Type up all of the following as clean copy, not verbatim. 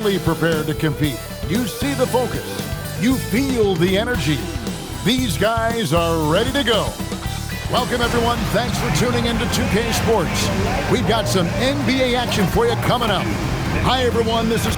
Prepared to compete. You see the focus. You feel the energy. These guys are ready to go. Welcome, everyone. Thanks for tuning into 2K Sports. We've got some NBA action for you coming up. Hi, everyone. This is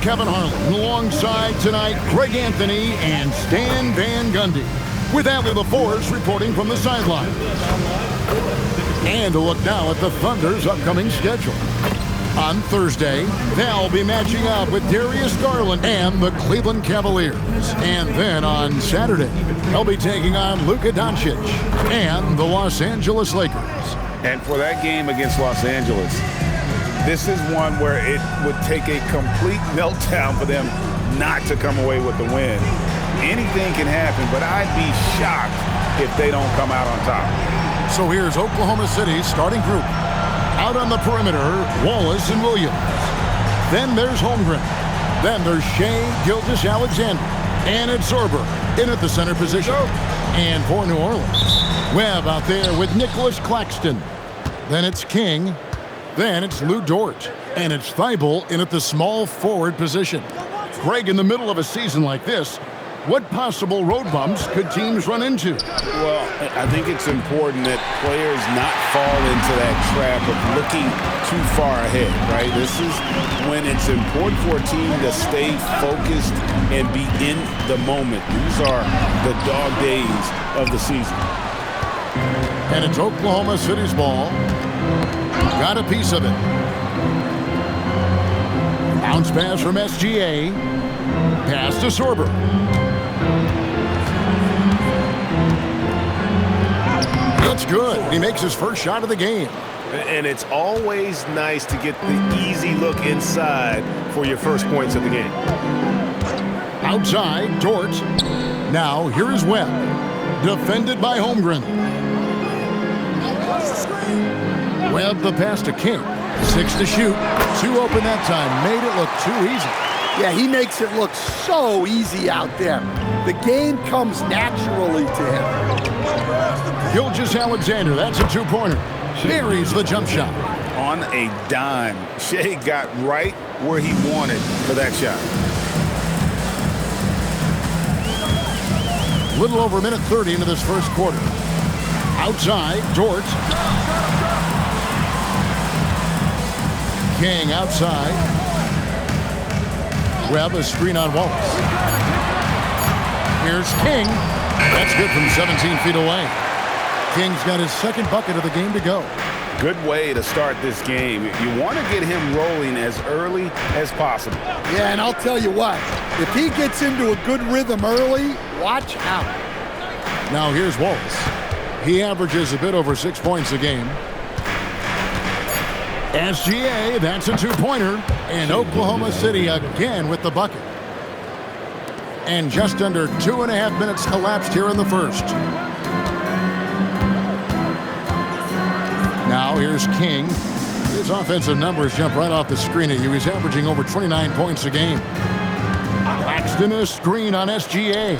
Kevin Harlan, alongside tonight, Greg Anthony and Stan Van Gundy, with Adley LaForce reporting from the sideline. And a look now at the Thunder's upcoming schedule. On Thursday, they'll be matching up with Darius Garland and the Cleveland Cavaliers. And then on Saturday, they'll be taking on Luka Doncic and the Los Angeles Lakers. And for that game against Los Angeles, this is one where it would take a complete meltdown for them not to come away with the win. Anything can happen, but I'd be shocked if they don't come out on top. So here's Oklahoma City's starting group. Out on the perimeter, Wallace and Williams. Then there's Holmgren. Then there's Shea Gilgeous-Alexander. And it's Sorber in at the center position. And for New Orleans, Webb out there with Nicholas Claxton. Then it's King. Then it's Lou Dort, and it's Thibault in at the small forward position. Greg, in the middle of a season like this, what possible road bumps could teams run into? Well, I think it's important that players not fall into that trap of looking too far ahead, right? This is when it's important for a team to stay focused and be in the moment. These are the dog days of the season. And it's Oklahoma City's ball. Got a piece of it. Bounce pass from SGA. Pass to Sorber. It's good. He makes his first shot of the game. And it's always nice to get the easy look inside for your first points of the game. Outside, Dort. Now, here is Webb. Defended by Holmgren. Webb the pass to King. 6 to shoot. 2 open that time. Made it look too easy. Yeah, he makes it look so easy out there. The game comes naturally to him. Gilgeous-Alexander, that's a 2-pointer. Buries the jump shot. On a dime, Shea got right where he wanted for that shot. Little over a minute 30 into this first quarter. Outside, Dort. King outside. Webb a screen on Wallace. Here's King. That's good from 17 feet away. King's got his second bucket of the game to go. Good way to start this game. You want to get him rolling as early as possible. Yeah, and I'll tell you what, if he gets into a good rhythm early, watch out. Now here's Wallace. He averages a bit over 6 points a game. SGA, that's a 2-pointer. And Oklahoma City again with the bucket. And just under 2.5 minutes elapsed here in the first. Now here's King. His offensive numbers jump right off the screen at you. He's averaging over 29 points a game. Claxton a screen on SGA.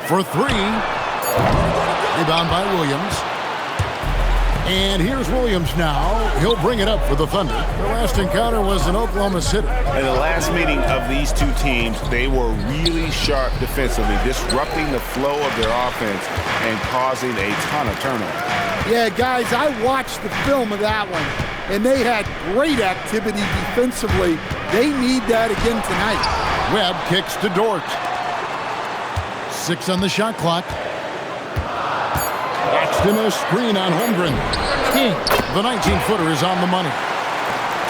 For 3. Rebound by Williams. And here's Williams now. He'll bring it up for the Thunder. The last encounter was in Oklahoma City. In the last meeting of these two teams, they were really sharp defensively, disrupting the flow of their offense and causing a ton of turnovers. Yeah, guys, I watched the film of that one, and they had great activity defensively. They need that again tonight. Webb kicks to Dort. 6 on the shot clock. Claxton a screen on Holmgren. King, the 19-footer, is on the money.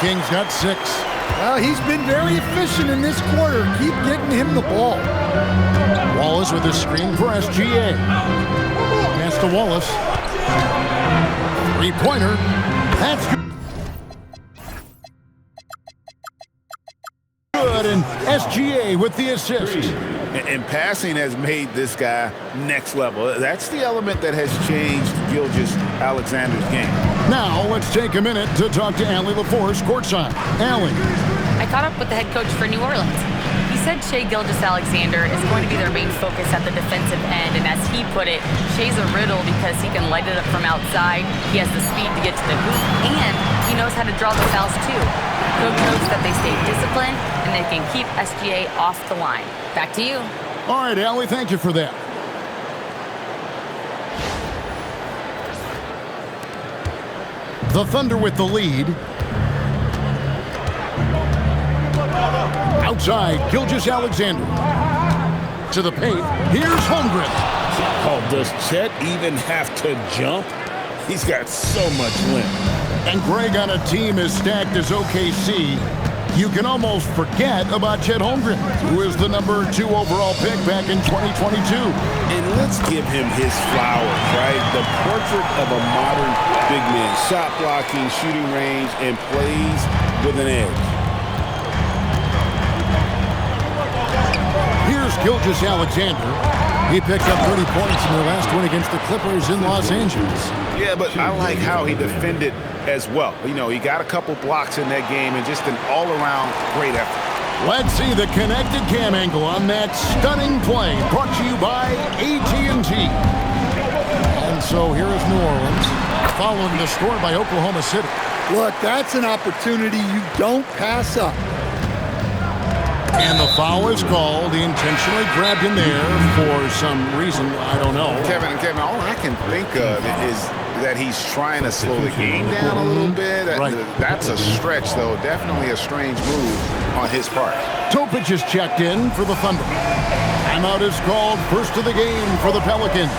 King's got 6. Well, he's been very efficient in this quarter. Keep getting him the ball. Wallace with his screen for SGA. Pass to Wallace. Three-pointer. That's good. And SGA with the assist. And passing has made this guy next level. That's the element that has changed Gilgeous-Alexander's game. Now let's take a minute to talk to Allie LaForce courtside. Allie. I caught up with the head coach for New Orleans. He said Shai Gilgeous-Alexander is going to be their main focus at the defensive end, and as he put it, Shai's a riddle because he can light it up from outside, he has the speed to get to the hoop, and he knows how to draw the fouls too. Coach hopes that they stay disciplined and they can keep SGA off the line. Back to you. All right, Allie, thank you for that. The Thunder with the lead. Outside, Gilgeous-Alexander. To the paint. Here's Holmgren. Oh, does Chet even have to jump? He's got so much length. And Greg, on a team as stacked as OKC, you can almost forget about Chet Holmgren, who is the number 2 overall pick back in 2022. And let's give him his flowers, right? The portrait of a modern big man. Shot blocking, shooting range, and plays with an edge. Here's Gilgeous-Alexander. He picked up 30 points in their last win against the Clippers in Los Angeles. Yeah, but I like how he defended as well. You know, he got a couple blocks in that game and just an all-around great effort. Let's see the connected cam angle on that stunning play, brought to you by AT&T. And so here is New Orleans, following the score by Oklahoma City. Look, that's an opportunity you don't pass up. And the foul is called. He intentionally grabbed him there for some reason. I don't know. Kevin, all I can think of is that he's trying to slow the game down a little bit. Right. That's a stretch, though. Definitely a strange move on his part. Topic is checked in for the Thunder. Timeout is called. First of the game for the Pelicans.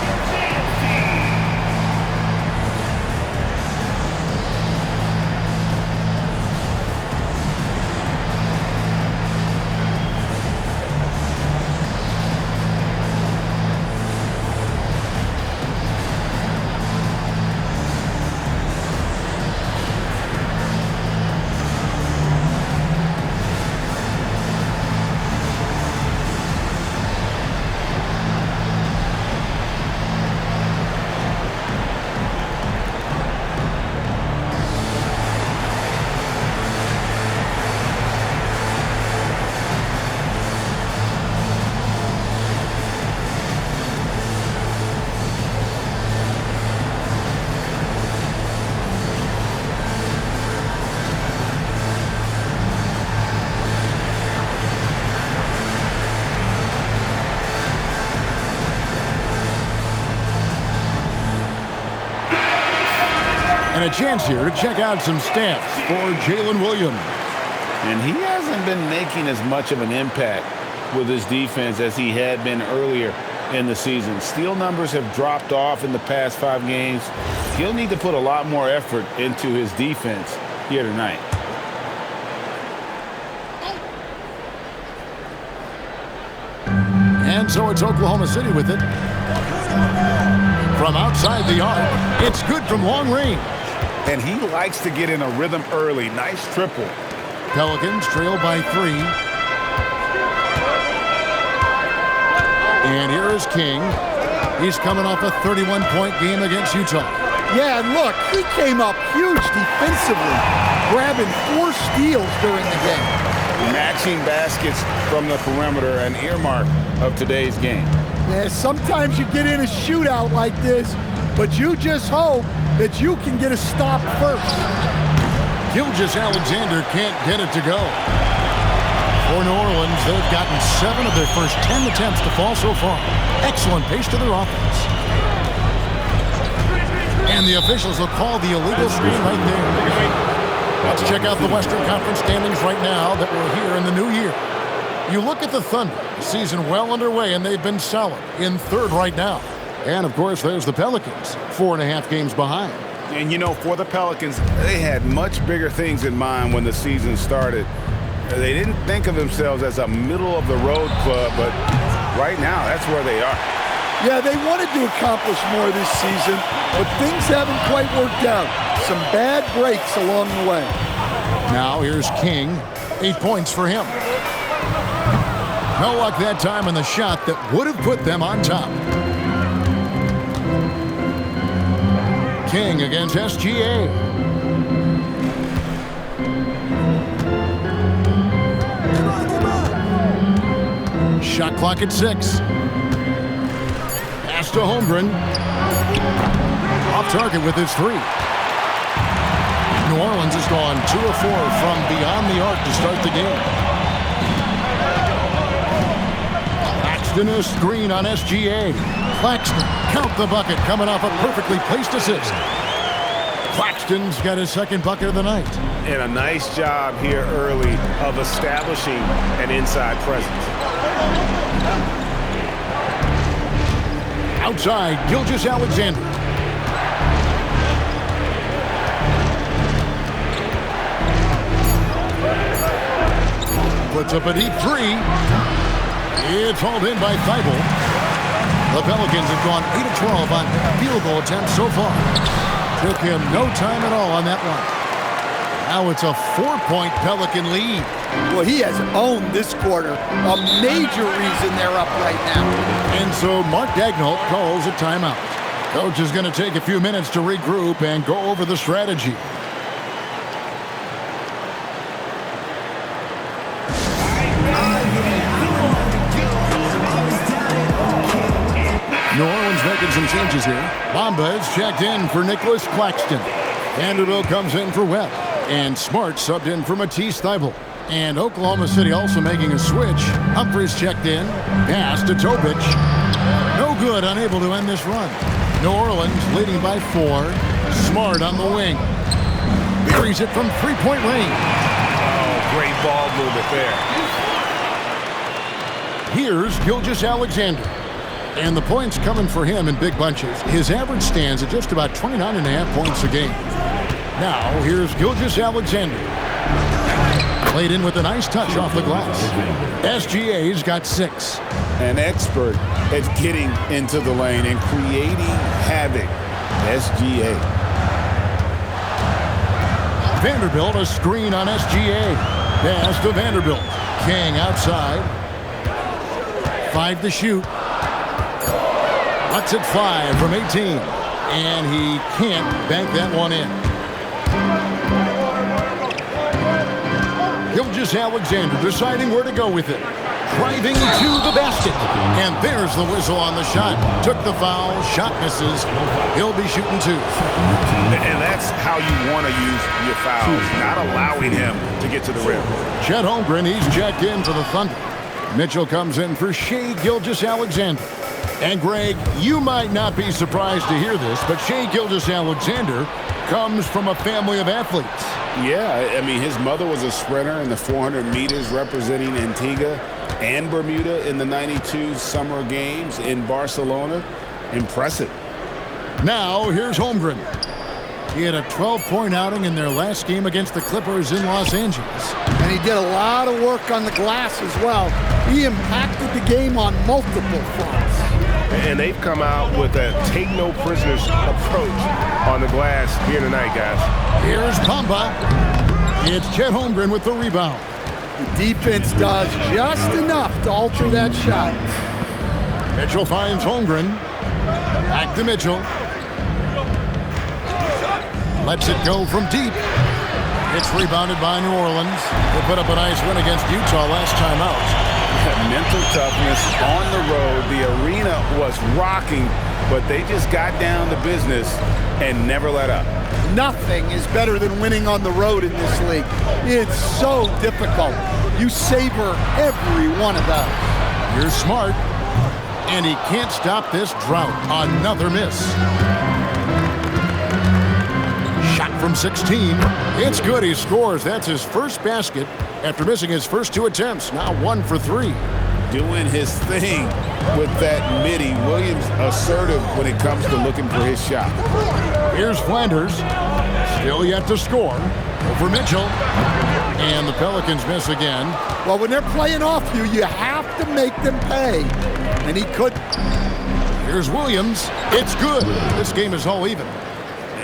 And a chance here to check out some stats for Jalen Williams. And he hasn't been making as much of an impact with his defense as he had been earlier in the season. Steal numbers have dropped off in the past 5 games. He'll need to put a lot more effort into his defense here tonight. And so it's Oklahoma City with it. From outside the arc, it's good from long range. And he likes to get in a rhythm early. Nice triple. Pelicans trail by 3. And here is King. He's coming off a 31-point game against Utah. Yeah, and look, he came up huge defensively, grabbing 4 steals during the game. Matching baskets from the perimeter, an earmark of today's game. Yeah, sometimes you get in a shootout like this, but you just hope that you can get a stop first. Gilgeous-Alexander can't get it to go. For New Orleans, they've gotten 7 of their first 10 attempts to fall so far. Excellent pace to their offense. And the officials will call the illegal screen right there. Let's check out the Western Conference standings right now that we're here in the new year. You look at the Thunder, season well underway, and they've been solid in 3rd right now. And, of course, there's the Pelicans, 4.5 games behind. And, you know, for the Pelicans, they had much bigger things in mind when the season started. They didn't think of themselves as a middle-of-the-road club, but right now, that's where they are. Yeah, they wanted to accomplish more this season, but things haven't quite worked out. Some bad breaks along the way. Now here's King. 8 points for him. No luck that time in the shot that would have put them on top. King against SGA. Shot clock at 6. Pass to Holmgren. Off target with his 3. New Orleans has gone 2 of 4 from beyond the arc to start the game. Claxton a screen on SGA. Claxton, count the bucket, coming off a perfectly placed assist. Claxton's got his second bucket of the night. And a nice job here early of establishing an inside presence. Outside, Gilgeous-Alexander. Puts up a deep 3. It's hauled in by Thibault. The Pelicans have gone 8 of 12 on field goal attempts so far. Took him no time at all on that one. Now it's a 4-point Pelican lead. Well, he has owned this quarter. A major reason they're up right now. And so Mark Daigneault calls a timeout. Coach is going to take a few minutes to regroup and go over the strategy. New Orleans making some changes here. Bamba is checked in for Nicholas Claxton. Vanderbilt comes in for Webb. And Smart subbed in for Matisse Thybulle. And Oklahoma City also making a switch. Humphries checked in. Pass to Tobic. No good, unable to end this run. New Orleans leading by 4. Smart on the wing. Buries it from three-point range. Oh, great ball movement there. Here's Gilgeous-Alexander. And the points coming for him in big bunches. His average stands at just about 29.5 points a game. Now, here's Gilgeous-Alexander. Played in with a nice touch off the glass. SGA's got 6. An expert at getting into the lane and creating havoc. SGA. Vanderbilt a screen on SGA. Pass to Vanderbilt. King outside. 5 to shoot. Lets it fly from 18. And he can't bank that one in. Gilgeous-Alexander deciding where to go with it. Driving to the basket. And there's the whistle on the shot. Took the foul. Shot misses. He'll be shooting 2. And that's how you want to use your fouls, not allowing him to get to the rim. Chet Holmgren, he's checked in for the Thunder. Mitchell comes in for Shai Gilgeous-Alexander. And Greg, you might not be surprised to hear this, but Shai Gilgeous-Alexander comes from a family of athletes. Yeah, I mean, his mother was a sprinter in the 400 meters representing Antigua and Bermuda in the 92 Summer Games in Barcelona. Impressive. Now, here's Holmgren. He had a 12-point outing in their last game against the Clippers in Los Angeles. And he did a lot of work on the glass as well. He impacted the game on multiple fronts. And they've come out with a take-no-prisoners approach on the glass here tonight, guys. Here's Bamba. It's Chet Holmgren with the rebound. The defense does just enough to alter that shot. Mitchell finds Holmgren. Back to Mitchell. Lets it go from deep. It's rebounded by New Orleans. They put up a nice win against Utah last time out. Mental toughness on the road. The arena was rocking, but they just got down to business and never let up. Nothing is better than winning on the road in this league. It's so difficult. You savor every one of those. You're Smart, and he can't stop this drought. Another miss. Shot from 16. It's good. He scores. That's his first basket after missing his first 2 attempts. Now 1 for 3. Doing his thing with that midi. Williams assertive when it comes to looking for his shot. Here's Flanders. Still yet to score. Over Mitchell. And the Pelicans miss again. Well, when they're playing off you, you have to make them pay. And he couldn't. Here's Williams. It's good. This game is all even.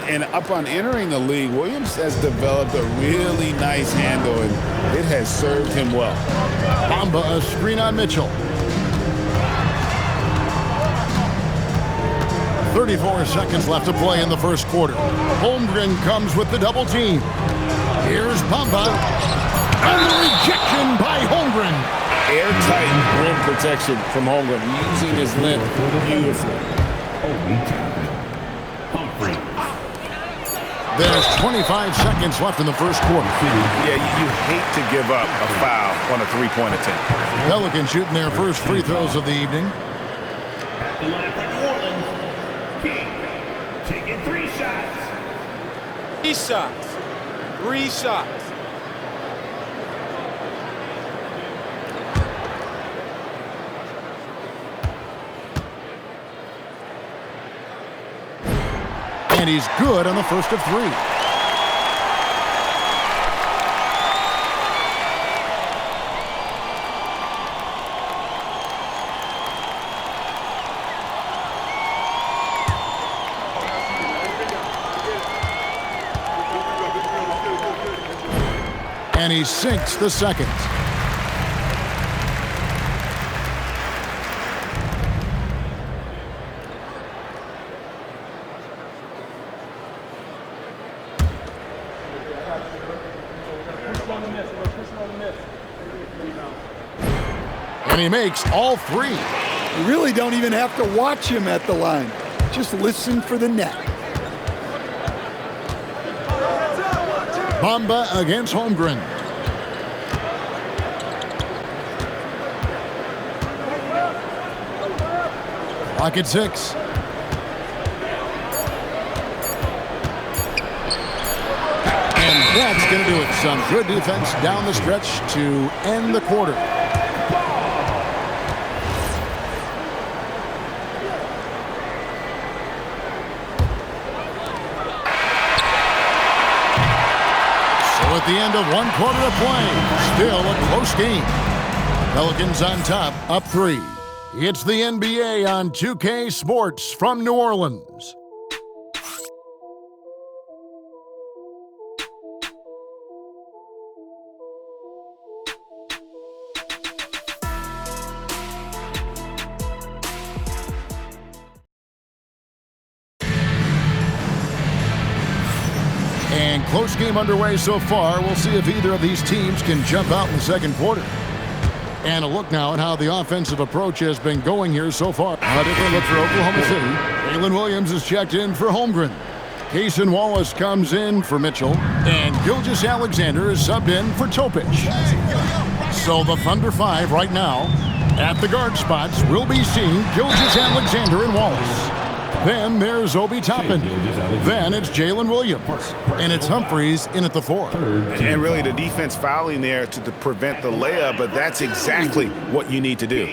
And upon entering the league, Williams has developed a really nice handle, and it has served him well. Bamba, a screen on Mitchell. 34 seconds left to play in the first quarter. Holmgren comes with the double team. Here's Bamba. And the rejection by Holmgren. Airtight rim protection from Holmgren, using his length beautifully. There's 25 seconds left in the first quarter. Yeah, you hate to give up a foul on a three-point attempt. Pelicans shooting their first free throws of the evening. The line for New Orleans. King taking 3 shots. 3 shots. 3 shots. And he's good on the first of 3. And he sinks the second. And he makes all 3. You really don't even have to watch him at the line. Just listen for the net. Bamba against Holmgren. Clock at 6. And that's going to do it. Some good defense down the stretch to end the quarter. At the end of 1 quarter of play, still a close game. Pelicans on top, up 3. It's the NBA on 2K Sports from New Orleans. And close game underway so far. We'll see if either of these teams can jump out in the second quarter. And a look now at how the offensive approach has been going here so far. A different look for Oklahoma City. Jalen Williams is checked in for Holmgren. Cason Wallace comes in for Mitchell. And Gilgeous-Alexander is subbed in for Topic. So the Thunder 5 right now. At the guard spots, we'll be seeing Gilgeous-Alexander and Wallace. Then there's Obi Toppin. Then it's Jalen Williams. And it's Humphreys in at the 4. And really the defense fouling there to prevent the layup, but that's exactly what you need to do.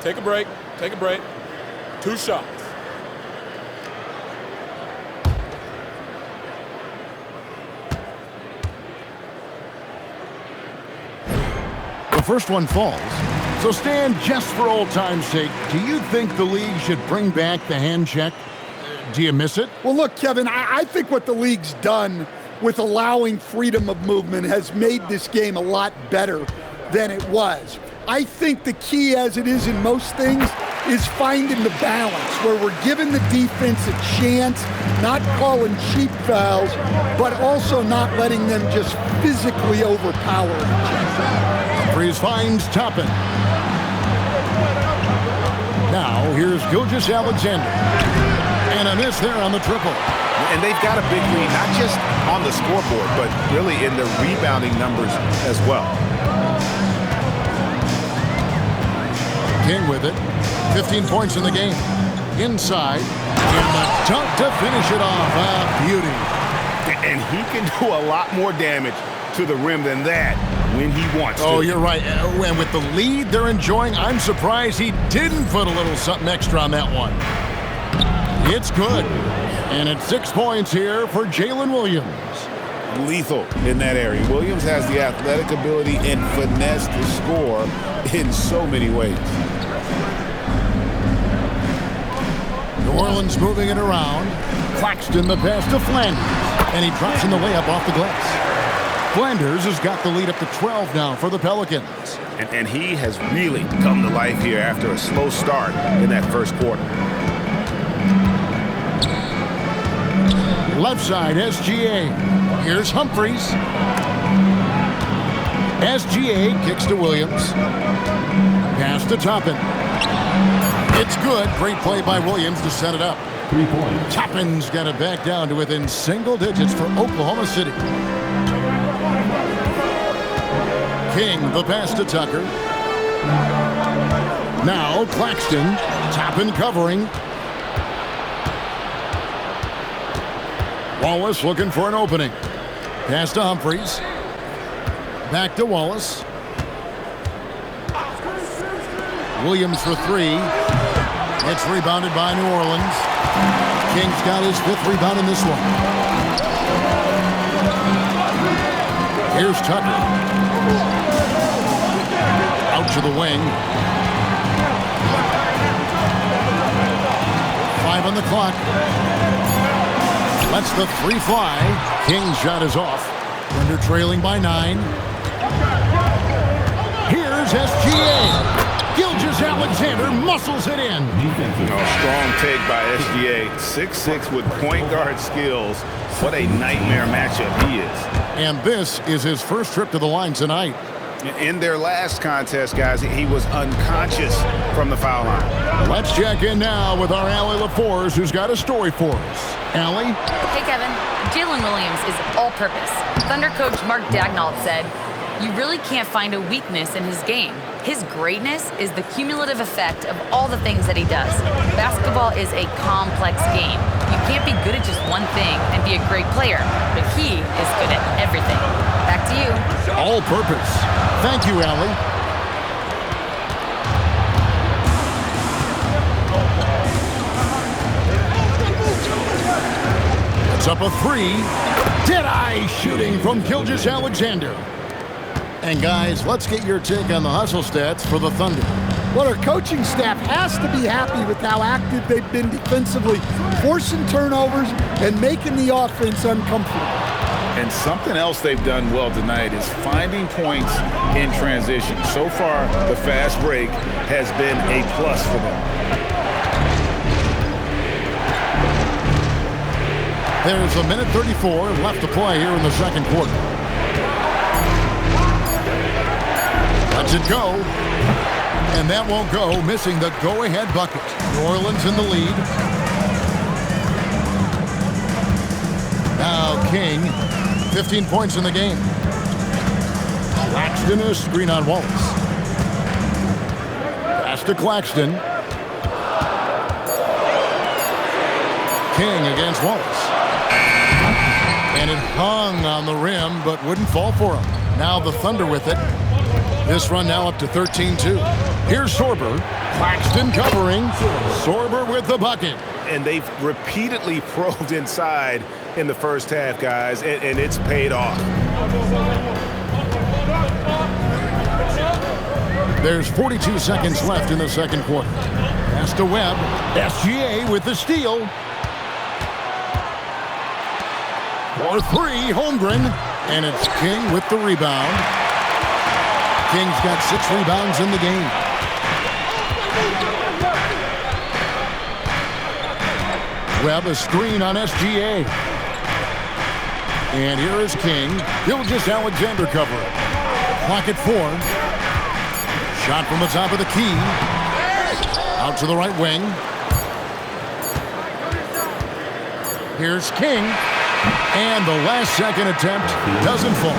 Take a break. Take a break. 2 shots. The first one falls. So Stan, just for old time's sake, do you think the league should bring back the hand check? Do you miss it? Well, look, Kevin, I think what the league's done with allowing freedom of movement has made this game a lot better than it was. I think the key, as it is in most things, is finding the balance where we're giving the defense a chance, not calling cheap fouls, but also not letting them just physically overpower each other. Humphreys finds Toppin. Now here's Gilgeous-Alexander. And a miss there on the triple. And they've got a big lead, not just on the scoreboard, but really in the rebounding numbers as well. King with it. 15 points in the game. Inside. In the dunk to finish it off. Ah, beauty. And he can do a lot more damage to the rim than that when he wants to. Oh, you're right. And with the lead they're enjoying, I'm surprised he didn't put a little something extra on that one. It's good. And it's 6 points here for Jalen Williams. lethal in that area. Williams has the athletic ability and finesse to score in so many ways. New Orleans moving it around. Claxton the pass to Flanders, and he drops in the layup off the glass. Flanders has got the lead up to 12 now for the Pelicans. And he has really come to life here after a slow start in that first quarter. Left side, SGA. Here's Humphries. SGA kicks to Williams. Pass to Toppin. It's good. Great play by Williams to set it up. 3 points. Toppin's got it back down to within single digits for Oklahoma City. King, the pass to Tucker. Now Claxton. Toppin covering. Wallace looking for an opening. Pass to Humphries. Back to Wallace. Williams for three. It's rebounded by New Orleans. King's got his 5th rebound in this one. Here's Tucker. Out to the wing. 5 on the clock. Lets the 3 fly. King's shot is off. Thunder trailing by 9. Here's SGA. Gilgeous-Alexander muscles it in. Strong take by SGA. 6'6" with point guard skills. What a nightmare matchup he is. And this is his first trip to the line tonight. In their last contest, guys, he was unconscious from the foul line. Let's check in now with our Allie LaForce, who's got a story for us. Allie? Hey, Kevin. Jalen Williams is all-purpose. Thunder coach Mark Daigneault said, "You really can't find a weakness in his game. His greatness is the cumulative effect of all the things that he does. Basketball is a complex game. You can't be good at just one thing and be a great player, but he is good at everything." Back to you. All purpose. Thank you, Allie. It's up a 3. Dead-eye shooting from Gilgeous-Alexander. And guys, let's get your take on the hustle stats for the Thunder. Well, our coaching staff has to be happy with how active they've been defensively, forcing turnovers and making the offense uncomfortable. And something else they've done well tonight is finding points in transition. So far, the fast break has been a plus for them. There's a minute 34 left to play here in the second quarter. Lets it go. And that won't go, missing the go-ahead bucket. New Orleans in the lead. Now King, 15 points in the game. Claxton is screen on Wallace. Pass to Claxton. King against Wallace. And it hung on the rim, but wouldn't fall for him. Now the Thunder with it. This run now up to 13-2. Here's Sorber. Claxton covering. Sorber with the bucket. And they've repeatedly probed inside in the first half, guys, and it's paid off. There's 42 seconds left in the second quarter. Pass to Webb. SGA with the steal. For 3, Holmgren. And it's King with the rebound. King's got 6 rebounds in the game. Webb a screen on SGA. And here is King. Gilgeous-Alexander covering. Clock at 4. Shot from the top of the key. Out to the right wing. Here's King. And the last second attempt doesn't fall.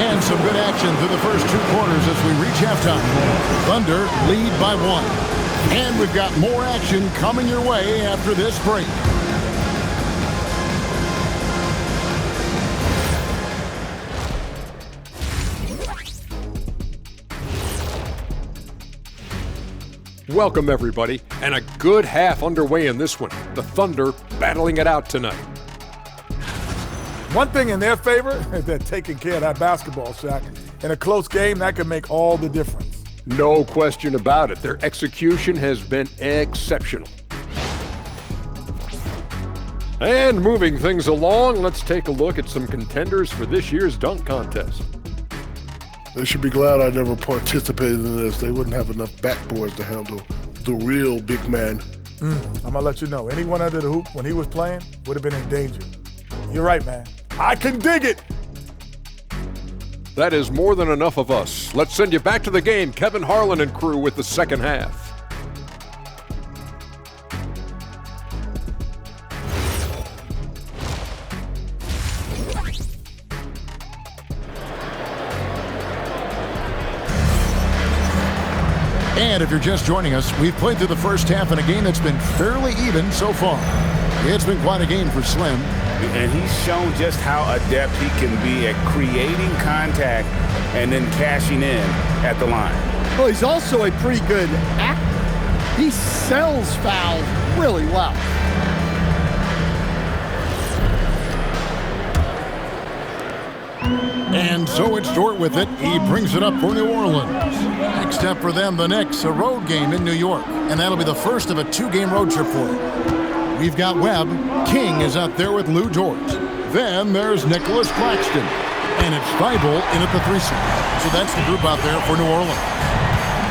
And some good action through the first 2 quarters as we reach halftime. Thunder lead by 1. And we've got more action coming your way after this break. Welcome, everybody, and a good half underway in this one. The Thunder battling it out tonight. One thing in their favor, they're taking care of that basketball, Shaq. In a close game, that can make all the difference. No question about it. Their execution has been exceptional. And moving things along, let's take a look at some contenders for this year's dunk contest. They should be glad I never participated in this. They wouldn't have enough backboards to handle the real big man. I'm going to let you know, anyone under the hoop when he was playing would have been in danger. You're right, man. I can dig it. That is more than enough of us. Let's send you back to the game. Kevin Harlan and crew with the second half. And if you're just joining us, we've played through the first half in a game that's been fairly even so far. It's been quite a game for Slim. And he's shown just how adept he can be at creating contact and then cashing in at the line. Well, he's also a pretty good actor. He sells fouls really well. And so it's Dort with it. He brings it up for New Orleans. Next up for them, the Knicks, a road game in New York. And that'll be the first of a two-game road trip for them. We've got Webb. King is out there with Lou Dort. Then there's Nicholas Claxton. And it's Thibault in at the 3 slot. So that's the group out there for New Orleans.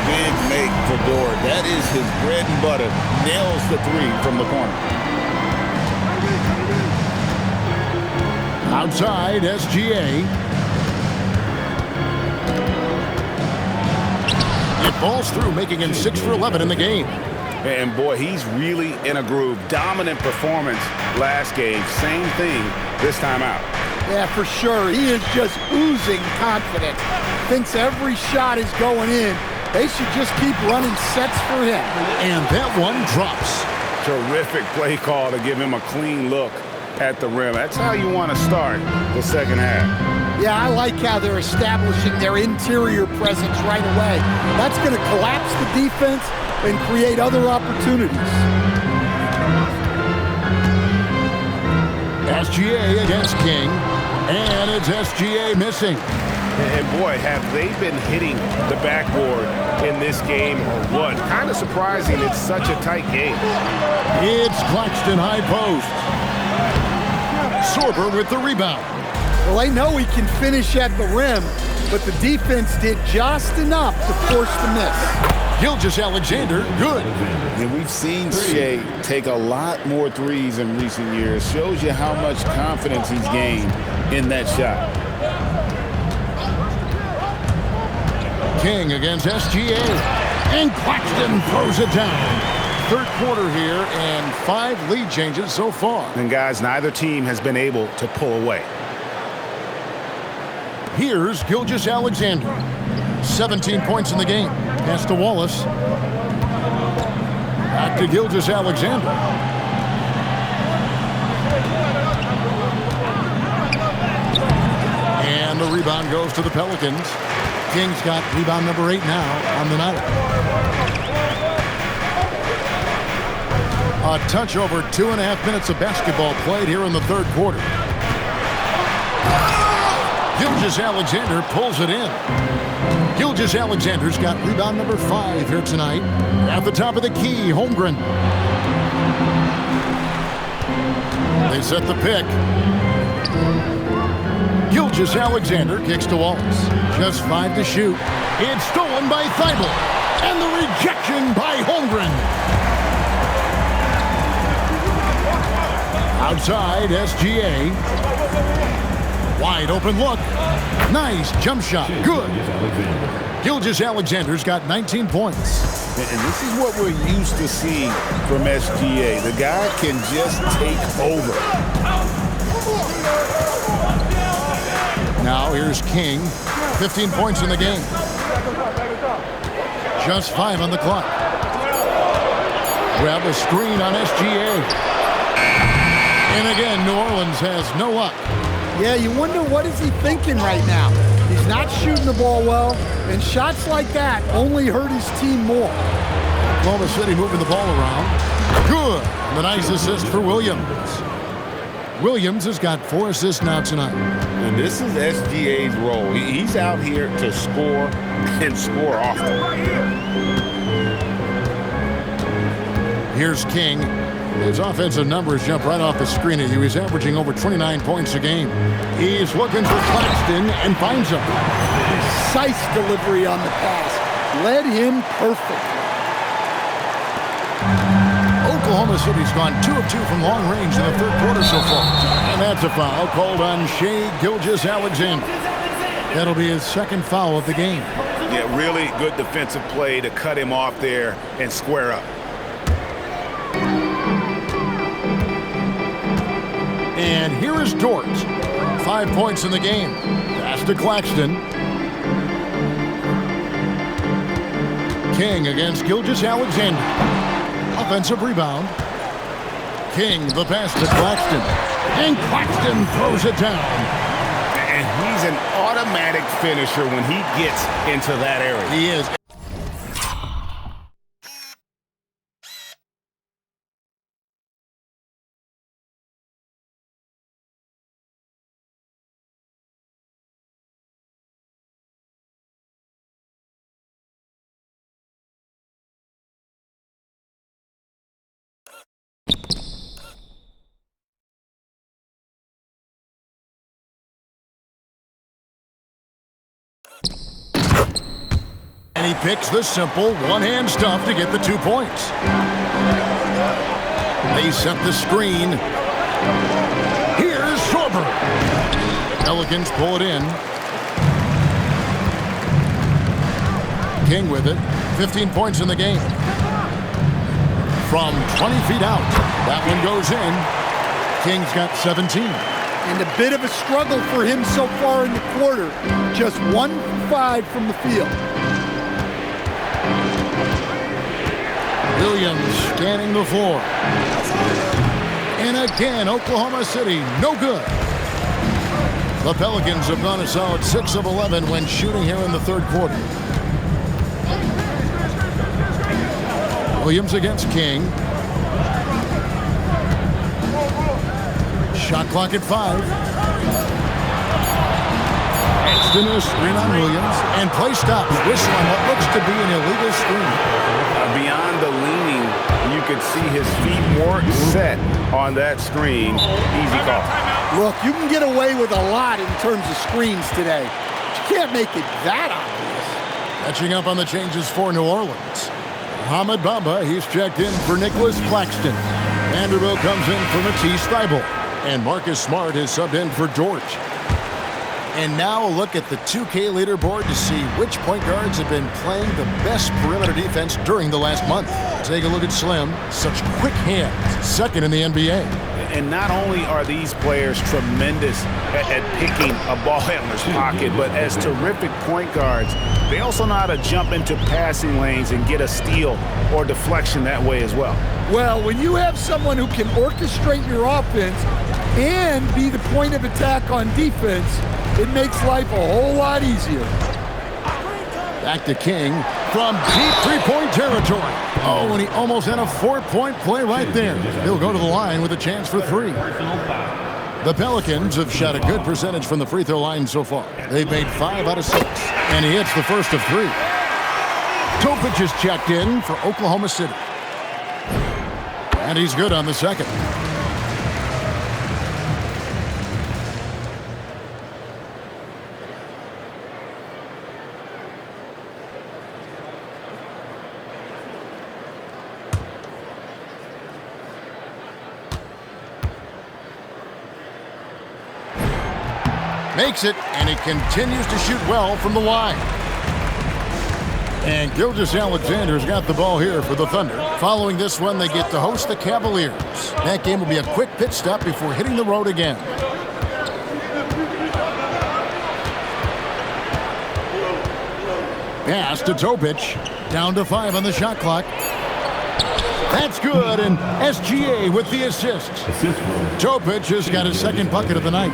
Big make for Dort. That is his bread and butter. Nails the 3 from the corner. Outside, SGA. It falls through, making him 6 for 11 in the game. And boy, he's really in a groove. Dominant performance last game. Same thing this time out. Yeah, for sure. He is just oozing confidence. Thinks every shot is going in. They should just keep running sets for him. And that one drops. Terrific play call to give him a clean look at the rim. That's how you want to start the second half. Yeah, I like how they're establishing their interior presence right away. That's going to collapse the defense and create other opportunities. SGA against King, and it's SGA missing. And boy, have they been hitting the backboard in this game or what? Kind of surprising it's such a tight game. It's Claxton high post. Sorber with the rebound. Well, they know he can finish at the rim, but the defense did just enough to force the miss. Gilgeous-Alexander, good. And we've seen Shea take a lot more threes in recent years. Shows you how much confidence he's gained in that shot. King against SGA. And Claxton throws it down. Third quarter here and 5 lead changes so far. And guys, neither team has been able to pull away. Here's Gilgeous-Alexander. 17 points in the game. Pass to Wallace. Back to Gilgeous-Alexander. And the rebound goes to the Pelicans. King's got rebound number 8 now on the night. A touch over 2.5 minutes of basketball played here in the third quarter. Gilgeous-Alexander pulls it in. Gilgeous-Alexander's got rebound number 5 here tonight. At the top of the key, Holmgren. They set the pick. Gilgeous-Alexander kicks to Wallace. Just 5 to shoot. It's stolen by Thibault. And the rejection by Holmgren. Outside, SGA. Wide open look. Nice jump shot. Good. Gilgeous-Alexander's got 19 points. And this is what we're used to seeing from SGA. The guy can just take over. Now here's King. 15 points in the game. Just 5 on the clock. Grab a screen on SGA. And again, New Orleans has no luck. Yeah, you wonder what is he thinking right now. He's not shooting the ball well, and shots like that only hurt his team more. Oklahoma City moving the ball around. Good. The nice assist for Williams. Williams has got 4 assists now tonight. And this is SGA's role. He's out here to score and score often. Here's King. His offensive numbers jump right off the screen at you. He's averaging over 29 points a game. He's looking for Claxton and finds him. Precise delivery on the pass. Led him perfect. Oklahoma City's gone 2 of 2 from long range in the third quarter so far. And that's a foul called on Shai Gilgeous-Alexander. That'll be his second foul of the game. Yeah, really good defensive play to cut him off there and square up. And here is Dort. 5 points in the game. Pass to Claxton. King against Gilgeous-Alexander. Offensive rebound. King, the pass to Claxton. And Claxton throws it down. And he's an automatic finisher when he gets into that area. He is. And he picks the simple one-hand stuff to get the 2 points. They set the screen. Here's Sorber. Pelicans pull it in. King with it. 15 points in the game. From 20 feet out. That one goes in. King's got 17. And a bit of a struggle for him so far in the quarter. Just 1 for 5 from the field. Williams scanning the floor. And again, Oklahoma City, no good. The Pelicans have gone a solid 6 of 11 when shooting here in the third quarter. Williams against King. Shot clock at 5. Extended a screen on Williams. And play stops. Whistle on what looks to be an illegal screen. Beyond the leaning, you could see his feet weren't set on that screen. Easy call. Look, you can get away with a lot in terms of screens today. But you can't make it that obvious. Catching up on the changes for New Orleans. Mohamed Bamba, he's checked in for Nicholas Claxton. Vanderbilt comes in for Matisse Thybulle. And Marcus Smart is subbed in for George. And now a look at the 2K leaderboard to see which point guards have been playing the best perimeter defense during the last month. Take a look at Slim. Such quick hands. Second in the NBA. And not only are these players tremendous at picking a ball handler's pocket, but as terrific point guards, they also know how to jump into passing lanes and get a steal or deflection that way as well. Well, when you have someone who can orchestrate your offense and be the point of attack on defense, it makes life a whole lot easier. Back to King from deep three-point territory. Oh, and he almost had a 4-point play right there. He'll go to the line with a chance for 3. The Pelicans have shot a good percentage from the free throw line so far. They've made 5 out of 6, and he hits the first of 3. Topic is checked in for Oklahoma City. And he's good on the second. Makes it, and he continues to shoot well from the line. And Gilgeous-Alexander's got the ball here for the Thunder. Following this one, they get to host the Cavaliers. That game will be a quick pit stop before hitting the road again. Pass to Topic. Down to 5 on the shot clock. That's good, and SGA with the assist. Topic has got his second bucket of the night.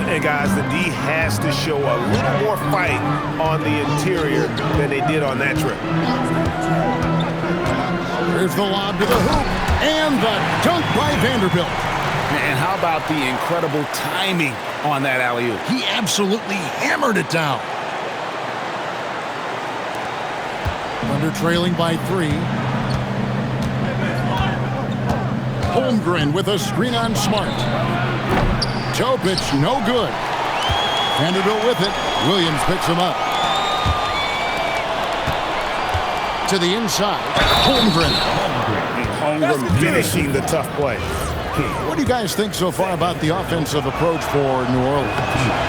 And guys, the D has to show a little more fight on the interior than they did on that trip. Here's the lob to the hoop, and the dunk by Vanderbilt. And how about the incredible timing on that alley-oop? He absolutely hammered it down. Under trailing by 3. Holmgren with a screen on Smart. Topic, no good. Vanderbilt with it. Williams picks him up. To the inside. Holmgren. Holmgren finishing the tough play. What do you guys think so far about the offensive approach for New Orleans?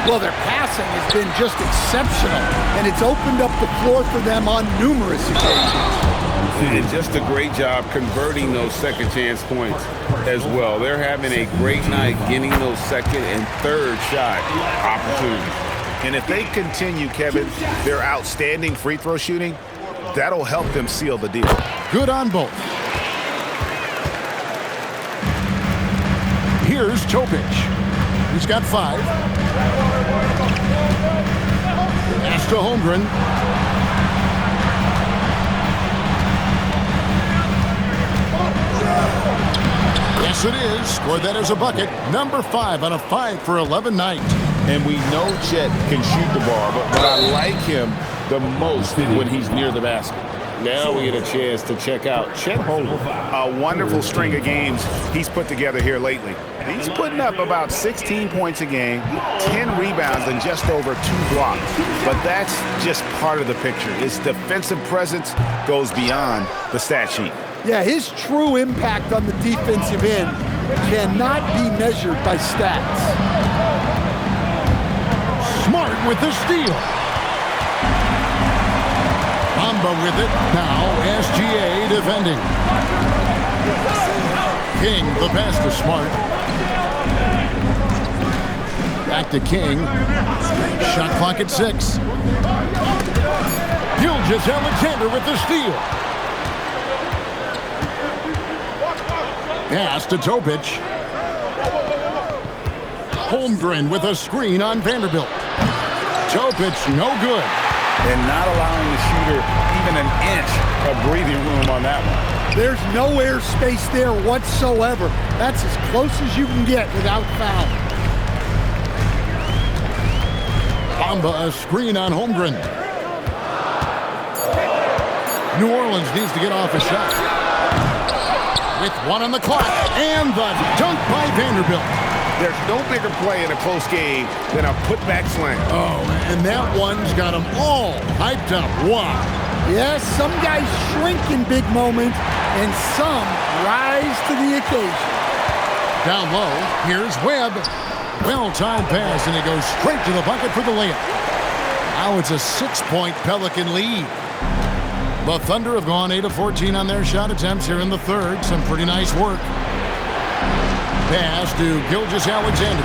Well, their passing has been just exceptional, and it's opened up the floor for them on numerous occasions. And just a great job converting those second chance points as well. They're having a great night getting those second and third shot opportunities. And if they continue, Kevin, their outstanding free throw shooting, that'll help them seal the deal. Good on both. Here's Topic. He's got 5. Pass to Holmgren. Yes, it is. Scored that as a bucket. Number 5 on a 5 for 11 night. And we know Chet can shoot the ball, but I like him the most when he's near the basket. Now we get a chance to check out Chet Holmgren. A wonderful string of games he's put together here lately. He's putting up about 16 points a game, 10 rebounds, and just over 2 blocks. But that's just part of the picture. His defensive presence goes beyond the stat sheet. Yeah, his true impact on the defensive end cannot be measured by stats. Smart with the steal. Bamba with it. Now SGA defending. King, the pass to Smart. Back to King. Shot clock at 6. Gilgeous-Alexander with the steal. Pass to Topic. Holmgren with a screen on Vanderbilt. Topic, no good. And not allowing the shooter even an inch of breathing room on that one. There's no air space there whatsoever. That's as close as you can get without foul. Bamba, a screen on Holmgren. New Orleans needs to get off a shot. With 1 on the clock, and the dunk by Vanderbilt. There's no bigger play in a close game than a putback slam. Oh, and that one's got them all hyped up. Wow. Yes, some guys shrink in big moments, and some rise to the occasion. Down low, here's Webb. Well-timed pass, and he goes straight to the bucket for the layup. Now it's a 6-point Pelican lead. The Thunder have gone 8 of 14 on their shot attempts here in the third. Some pretty nice work. Pass to Gilgeous-Alexander.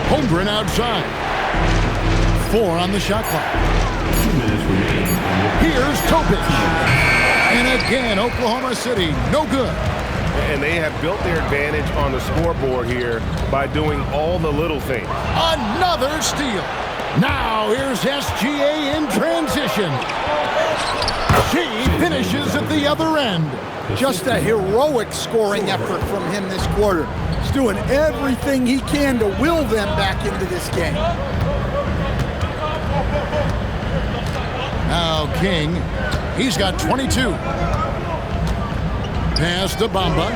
Holmgren outside. 4 on the shot clock. 2 minutes remaining. Here's Topic. And again, Oklahoma City, no good. And they have built their advantage on the scoreboard here by doing all the little things. Another steal. Now here's SGA in transition. She finishes at the other end. Just a heroic scoring effort from him this quarter. He's doing everything he can to will them back into this game. Now King, he's got 22. Pass to Bamba.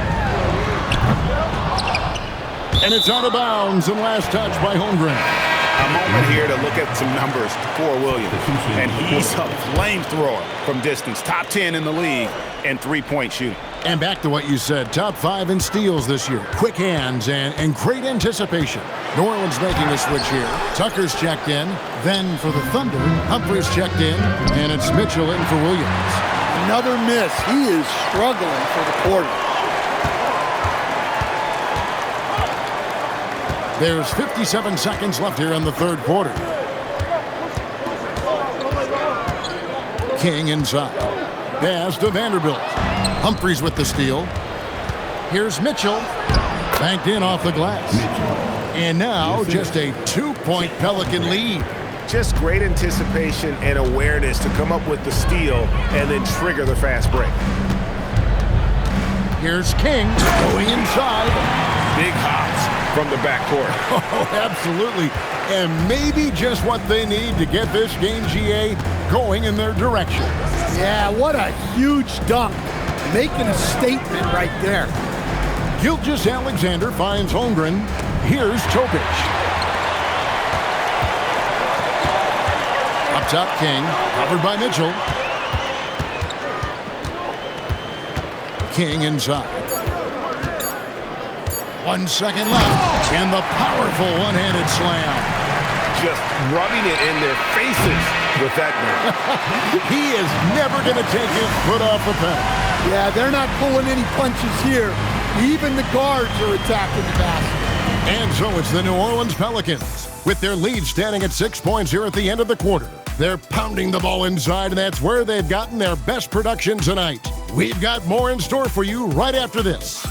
And it's out of bounds, and last touch by Holmgren. A moment here to look at some numbers for Williams. And he's a flamethrower from distance. Top 10 in the league in three-point shooting. And back to what you said, top 5 in steals this year. Quick hands and great anticipation. New Orleans making a switch here. Tucker's checked in. Then for the Thunder, Humphries checked in. And it's Mitchell in for Williams. Another miss. He is struggling for the quarter. There's 57 seconds left here in the third quarter. King inside. Pass to Vanderbilt. Humphries with the steal. Here's Mitchell. Banked in off the glass. And now just a 2-point Pelican lead. Just great anticipation and awareness to come up with the steal and then trigger the fast break. Here's King going inside. Big hops from the backcourt. Oh, absolutely. And maybe just what they need to get this game, GA, going in their direction. Yeah, what a huge dunk. Making a statement right there. Gilgeous-Alexander finds Holmgren. Here's Topic. Up top, King, covered by Mitchell. King inside. 1 second left, and the powerful one-handed slam. Just rubbing it in their faces with that man. He is never going to take his foot off the pedal. Yeah, they're not pulling any punches here. Even the guards are attacking the basket. And so it's the New Orleans Pelicans, with their lead standing at 6 points here at the end of the quarter. They're pounding the ball inside, and that's where they've gotten their best production tonight. We've got more in store for you right after this.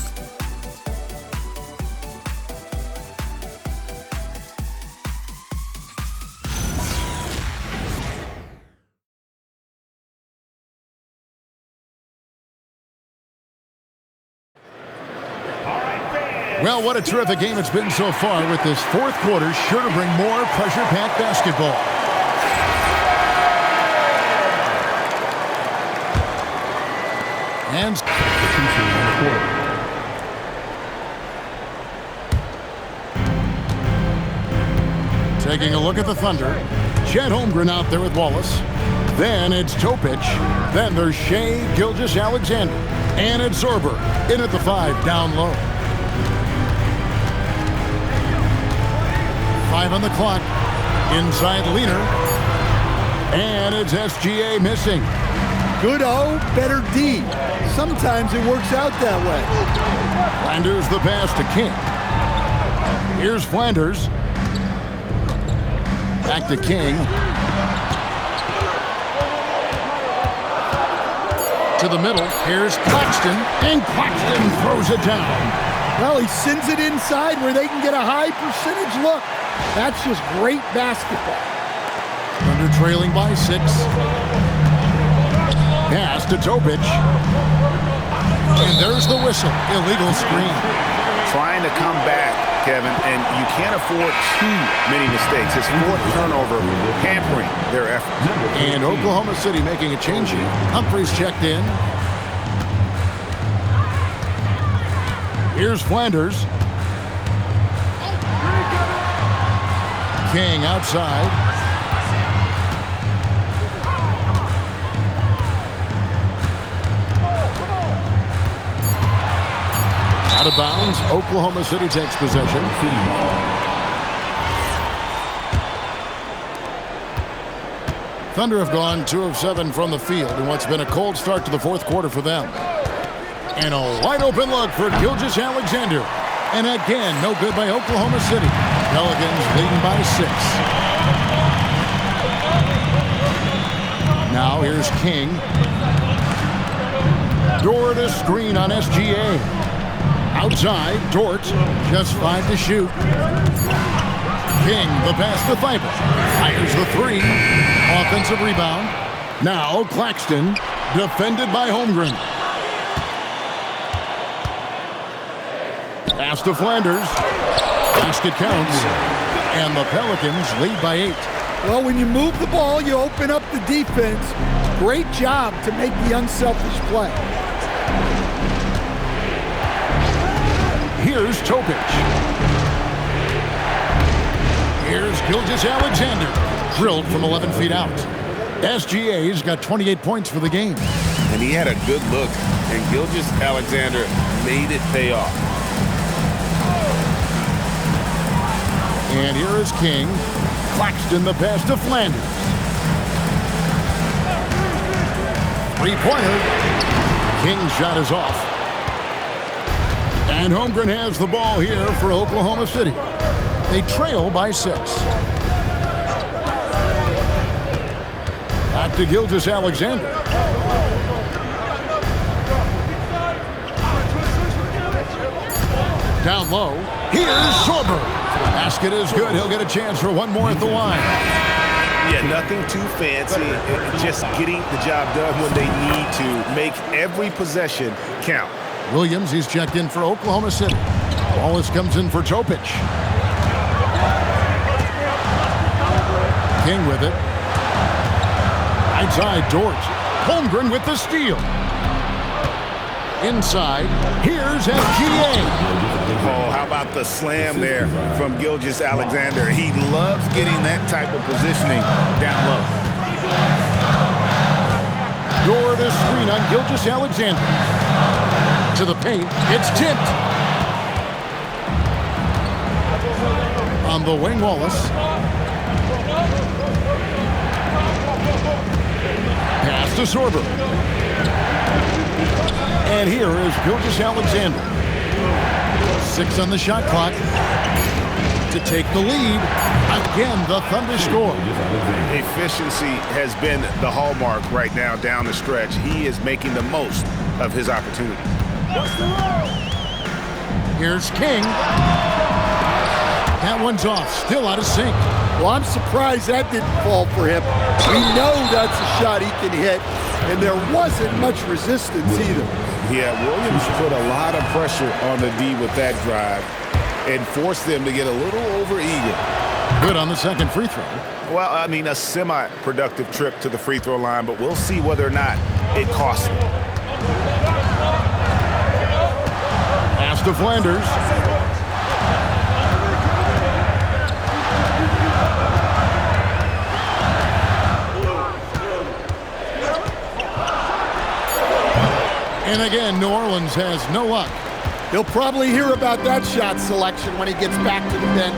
Well, what a terrific game it's been so far, with this fourth quarter sure to bring more pressure-packed basketball. And taking a look at the Thunder. Chet Holmgren out there with Wallace. Then it's Topic. Then there's Shai Gilgeous-Alexander. And it's Zorber in at the 5 down low. 5 on the clock. Inside Leaner. And it's SGA missing. Good O, better D. Sometimes it works out that way. Flanders the pass to King. Here's Flanders. Back to King. To the middle. Here's Claxton. And Claxton throws it down. Well, he sends it inside where they can get a high percentage look. That's just great basketball. Thunder trailing by 6. Pass to Topic. And there's the whistle. Illegal screen. Trying to come back, Kevin, and you can't afford too many mistakes. His fourth turnover hampering their effort. And Oklahoma City making a change here. Humphries checked in. Here's Flanders. King outside. Out of bounds. Oklahoma City takes possession. Thunder have gone 2 of 7 from the field in what's been a cold start to the fourth quarter for them. And a wide open look for Gilgeous-Alexander. And again, no good by Oklahoma City. Pelicans leading by 6. Now here's King. Dort a screen on SGA. Outside, Dort, just 5 to shoot. King, the pass to Thibault. Fires the 3. Offensive rebound. Now Claxton, defended by Holmgren. Pass to Flanders. Basket counts. And the Pelicans lead by 8. Well, when you move the ball, you open up the defense. Great job to make the unselfish play. Here's Topic. Here's Gilgeous-Alexander. Drilled from 11 feet out. SGA's got 28 points for the game. And he had a good look, and Gilgeous-Alexander made it pay off. And here is King. Claxton the pass to Flanders. 3-pointer. King's shot is off. And Holmgren has the ball here for Oklahoma City. They trail by 6. Back to Gilgeous-Alexander. Down low. Here's Zorber. Basket is good. He'll get a chance for one more at the line. Yeah, nothing too fancy. Just getting the job done when they need to. Make every possession count. Williams, he's checked in for Oklahoma City. Wallace comes in for Topic. King with it. Outside, Dort. Holmgren with the steal. Inside, here's SGA. Oh, how about the slam there from Gilgeous-Alexander? He loves getting that type of positioning down low. Dort is screen on Gilgeous-Alexander. To the paint, it's tipped. On the wing, Wallace. Pass to Sorber. And here is Gilgeous-Alexander. 6 on the shot clock to take the lead. Again, the Thunder score. Efficiency has been the hallmark right now down the stretch. He is making the most of his opportunity. Here's King. That one's off. Still out of sync. Well, I'm surprised that didn't fall for him. We know that's a shot he can hit, and there wasn't much resistance either. Yeah, Williams put a lot of pressure on the D with that drive and forced them to get a little overeager. Good on the second free throw. Well, I mean, a semi-productive trip to the free throw line, but we'll see whether or not it costs him. Pass to Flanders. And again, New Orleans has no luck. He'll probably hear about that shot selection when he gets back to the bench.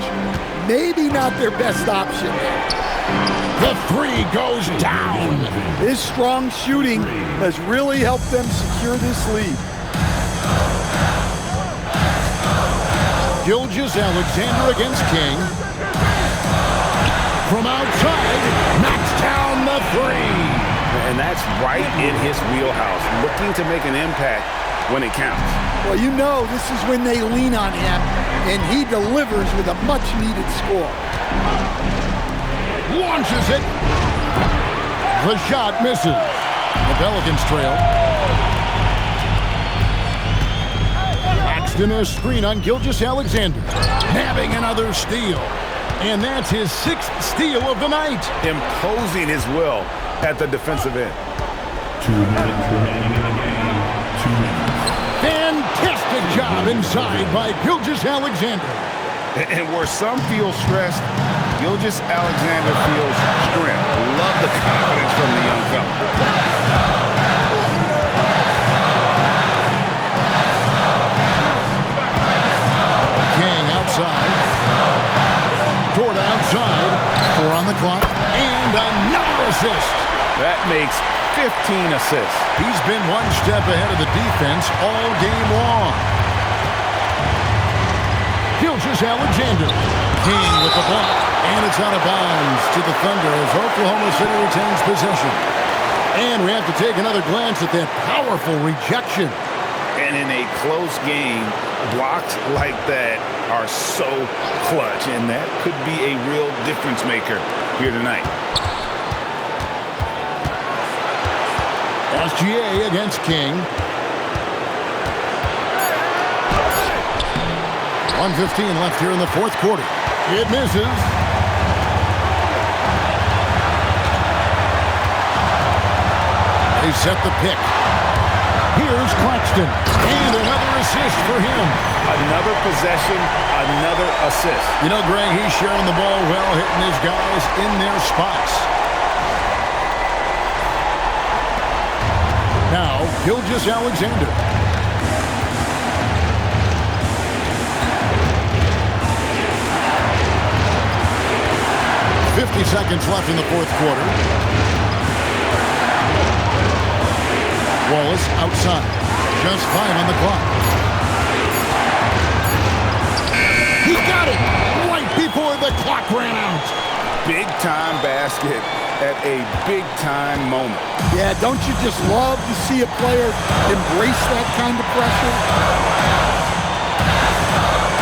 Maybe not their best option. The three goes down. His strong shooting has really helped them secure this lead. Gilgeous-Alexander against King. From outside, knocks down the three. And that's right in his wheelhouse, looking to make an impact when it counts. Well, you know this is when they lean on him, and he delivers with a much-needed score. Launches it. The shot misses. The Pelicans trail. Paxton a screen on Gilgeous-Alexander. Nabbing another steal. And that's his 6th steal of the night. Imposing his will at the defensive end. 2 minutes remaining in the game. 2 minutes. Fantastic job inside by Gilgeous-Alexander. And where some feel stressed, Gilgeous-Alexander feels strength. Love the confidence from the young fella. King outside. Dort outside. 4 on the clock. And another assist. That makes 15 assists. He's been one step ahead of the defense all game long. Gilgeous-Alexander. King with the block. And it's out of bounds to the Thunder as Oklahoma City retains possession. And we have to take another glance at that powerful rejection. And in a close game, blocks like that are so clutch. And that could be a real difference maker here tonight. SGA against King. 1:15 left here in the fourth quarter. It misses. They set the pick. Here's Claxton. And another assist for him. Another possession, another assist. You know, Greg, he's sharing the ball well, hitting his guys in their spots. Now, Gilgeous-Alexander. .50 seconds left in the fourth quarter. Wallace outside. Just 5 on the clock. He got it right before the clock ran out. Big-time basket at a big-time moment. Yeah, don't you just love to see a player embrace that kind of pressure?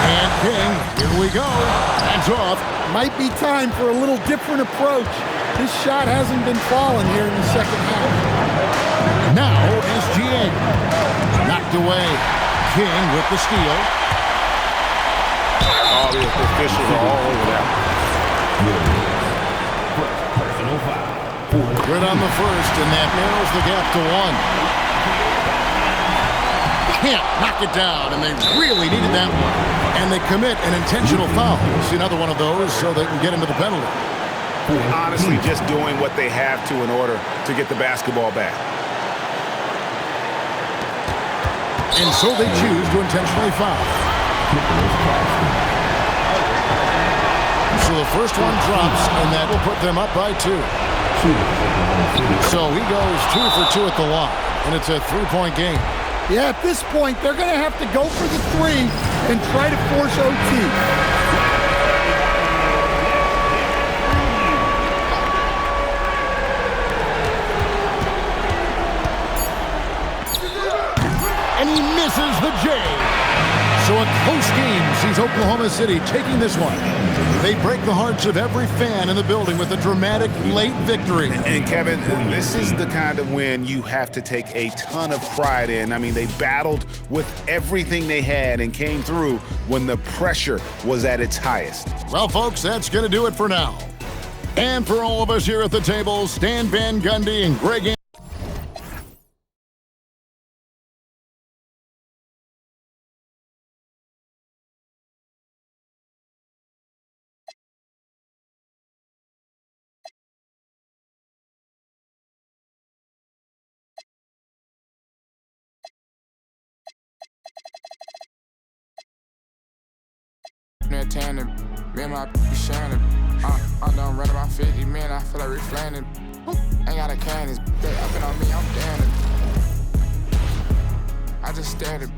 And King, here we go. That's off. Might be time for a little different approach. His shot hasn't been falling here in the second half. Now SGA. Knocked away. King with the steal. All the officials are all over that. Personal foul. Good on the first, and that narrows the gap to 1. Can't knock it down, and they really needed that one. And they commit an intentional foul. See another one of those so they can get into the penalty. Honestly, just doing what they have to in order to get the basketball back. And so they choose to intentionally foul. So the first one drops, and that will put them up by 2. So he goes 2 for 2 at the line, and it's a 3-point game. Yeah, at this point, they're going to have to go for the 3 and try to force OT. And he misses the J. So a close game sees Oklahoma City taking this one. They break the hearts of every fan in the building with a dramatic late victory. And Kevin, this is the kind of win you have to take a ton of pride in. I mean, they battled with everything they had and came through when the pressure was at its highest. Well, folks, that's going to do it for now. And for all of us here at the table, Stan Van Gundy and Greg Tandem, me and my be sharing it. I'm done running my 50, man. I feel like reflaning. Ain't got a can, it's up and on me, I'm damn it. I just stared it.